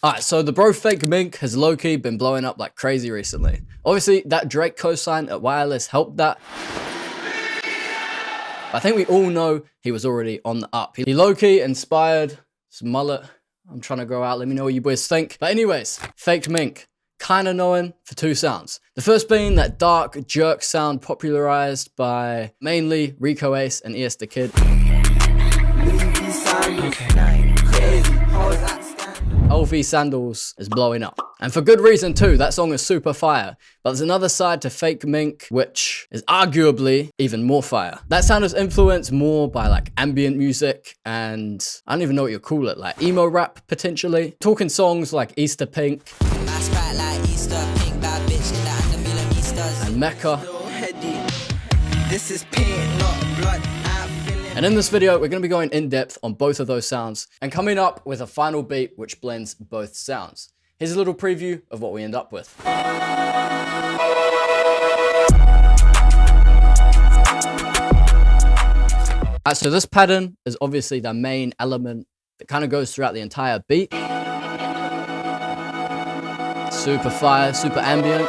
Alright, so the bro Fakemink has low-key been blowing up like crazy recently. Obviously, that Drake cosign at Wireless helped that. But I think we all know he was already on the up. He low-key inspired his mullet. I'm trying to grow out. Let me know what you boys think. But anyways, Fakemink, kind of known for two sounds. The first being that dark jerk sound popularized by mainly Rico Ace and ES the Kid. LV Sandals is blowing up. And for good reason too, that song is super fire. But there's another side to Fakemink, which is arguably even more fire. That sound is influenced more by like ambient music and I don't even know what you call it, like emo rap potentially. Talking songs like Easter Pink and Mecca. This is pain, not blood. And in this video, we're going to be going in depth on both of those sounds and coming up with a final beat which blends both sounds. Here's a little preview of what we end up with. Alright, so this pattern is obviously the main element that kind of goes throughout the entire beat. Super fire, super ambient.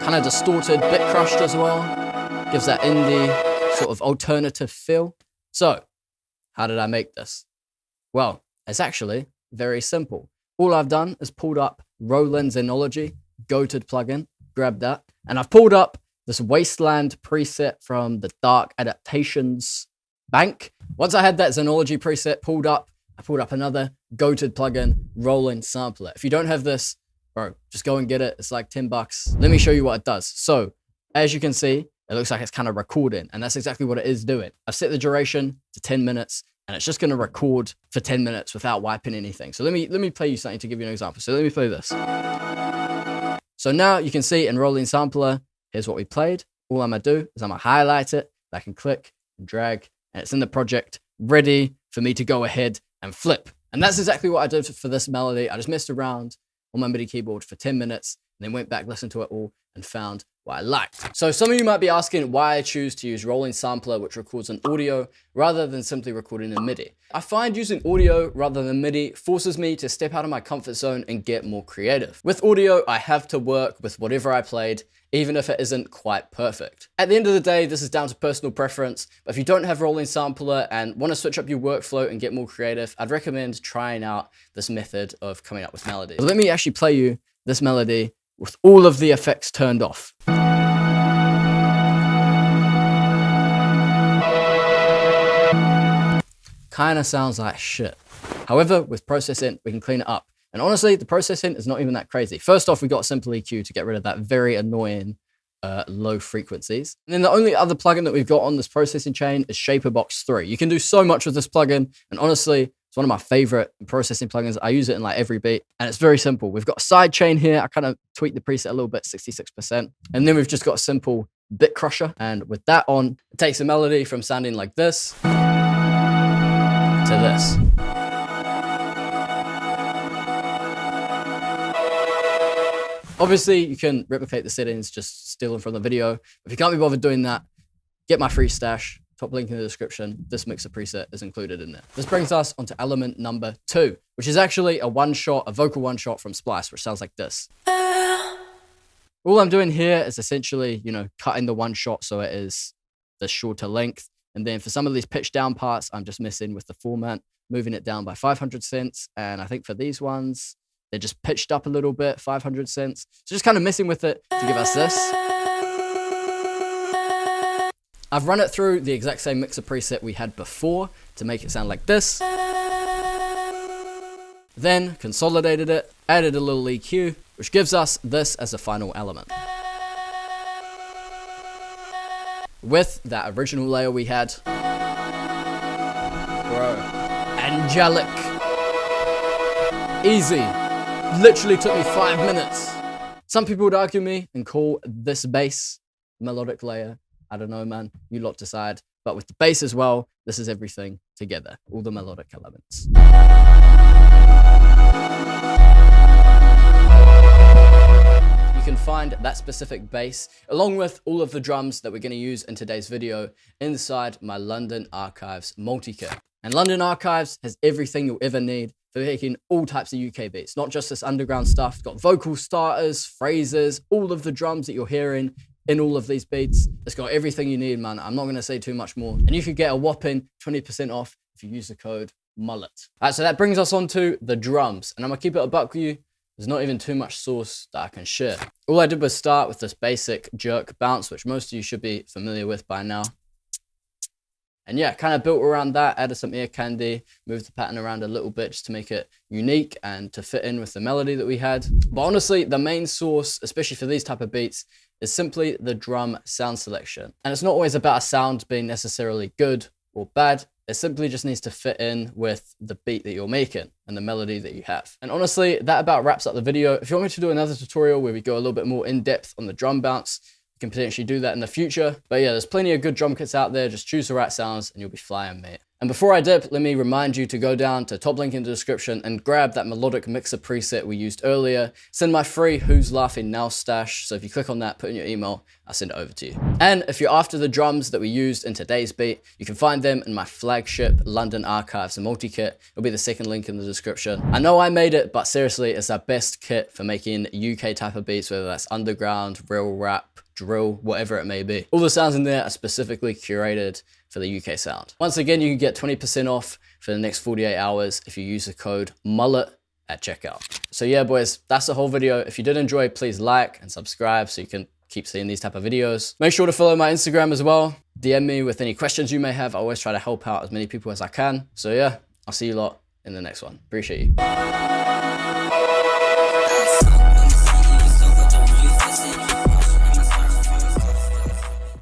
Kind of distorted, bit crushed as well. Gives that indie sort of alternative feel. So, how did I make this? Well, it's actually very simple. All I've done is pulled up Roland Xenology, goated plugin, grabbed that, and I've pulled up this Wasteland preset from the Dark Adaptations bank. Once I had that Xenology preset pulled up, I pulled up another goated plugin, Roland Sampler. If you don't have this, bro, just go and get it. It's like 10 bucks. Let me show you what it does. So, as you can see, it looks like it's kind of recording, and that's exactly what it is doing. I've set the duration to 10 minutes, and it's just going to record for 10 minutes without wiping anything. So let me play you something to give you an example. So let me play this. So now you can see in Rolling Sampler, here's what we played. All I'm going to do is I'm going to highlight it, I can click and drag, and it's in the project, ready for me to go ahead and flip. And that's exactly what I did for this melody. I just messed around on my MIDI keyboard for 10 minutes, and then went back, listened to it all, and found what I liked. So some of you might be asking why I choose to use Rolling Sampler, which records an audio rather than simply recording in MIDI. I find using audio rather than MIDI forces me to step out of my comfort zone and get more creative. With audio, I have to work with whatever I played, even if it isn't quite perfect. At the end of the day, this is down to personal preference, but if you don't have Rolling Sampler and want to switch up your workflow and get more creative, I'd recommend trying out this method of coming up with melodies. So let me actually play you this melody with all of the effects turned off. Kinda sounds like shit. However, with Process Synth, we can clean it up. And honestly, the Process Synth is not even that crazy. First off, we got Simple EQ to get rid of that very annoying low frequencies. And then the only other plugin that we've got on this processing chain is Shaperbox 3. You can do so much with this plugin, and honestly, it's one of my favorite processing plugins. I use it in like every beat, and it's very simple. We've got a side chain here. I kind of tweaked the preset a little bit, 66%. And then we've just got a simple bit crusher. And with that on, it takes a melody from sounding like this to this. Obviously, you can replicate the settings, just steal them from the video. If you can't be bothered doing that, get my free stash. Top link in the description. This mixer preset is included in there. This brings us onto element number 2, which is actually a one-shot, a vocal one-shot from Splice, which sounds like this. All I'm doing here is essentially, cutting the one shot so it is the shorter length. And then for some of these pitch down parts, I'm just messing with the format, moving it down by 500 cents. And I think for these ones, they're just pitched up a little bit, 500 cents. So just kind of messing with it to give us this. I've run it through the exact same mixer preset we had before to make it sound like this. Then consolidated it, added a little EQ, which gives us this as a final element. With that original layer we had, bro, angelic, easy, literally took me 5 minutes. Some people would argue me and call this bass melodic layer. I don't know, man, you lot decide. But with the bass as well, this is everything together, all the melodic elements. You can find that specific bass, along with all of the drums that we're going to use in today's video, inside my London Archives multi-kit. And London Archives has everything you'll ever need for making all types of UK beats, not just this underground stuff. It's got vocal starters, phrases, all of the drums that you're hearing in all of these beats. It's got everything you need, man. I'm not gonna say too much more. And you could get a whopping 20% off if you use the code mullet. All right, so that brings us on to the drums. And I'm gonna keep it a buck with you. There's not even too much sauce that I can share. All I did was start with this basic jerk bounce, which most of you should be familiar with by now. And yeah, kind of built around that, added some ear candy, moved the pattern around a little bit just to make it unique and to fit in with the melody that we had. But honestly, the main source, especially for these type of beats, is simply the drum sound selection. And it's not always about a sound being necessarily good or bad. It simply just needs to fit in with the beat that you're making and the melody that you have. And honestly, that about wraps up the video. If you want me to do another tutorial where we go a little bit more in depth on the drum bounce, you can potentially do that in the future. But yeah, there's plenty of good drum kits out there. Just choose the right sounds and you'll be flying, mate. And before I dip, let me remind you to go down to top link in the description and grab that melodic mixer preset we used earlier. Send my free Who's Laughing Now stash. So if you click on that, put in your email, I'll send it over to you. And if you're after the drums that we used in today's beat, you can find them in my flagship London Archives multi-kit. It'll be the second link in the description. I know I made it, but seriously, it's our best kit for making UK type of beats, whether that's underground, real rap, drill, whatever it may be. All the sounds in there are specifically curated for the UK sound. Once again, you can get 20% off for the next 48 hours if you use the code mullet at checkout. So yeah, boys, that's the whole video. If you did enjoy, please like and subscribe so you can keep seeing these type of videos. Make sure to follow my Instagram as well. DM me with any questions you may have. I always try to help out as many people as I can. So yeah, I'll see you lot in the next one. Appreciate you.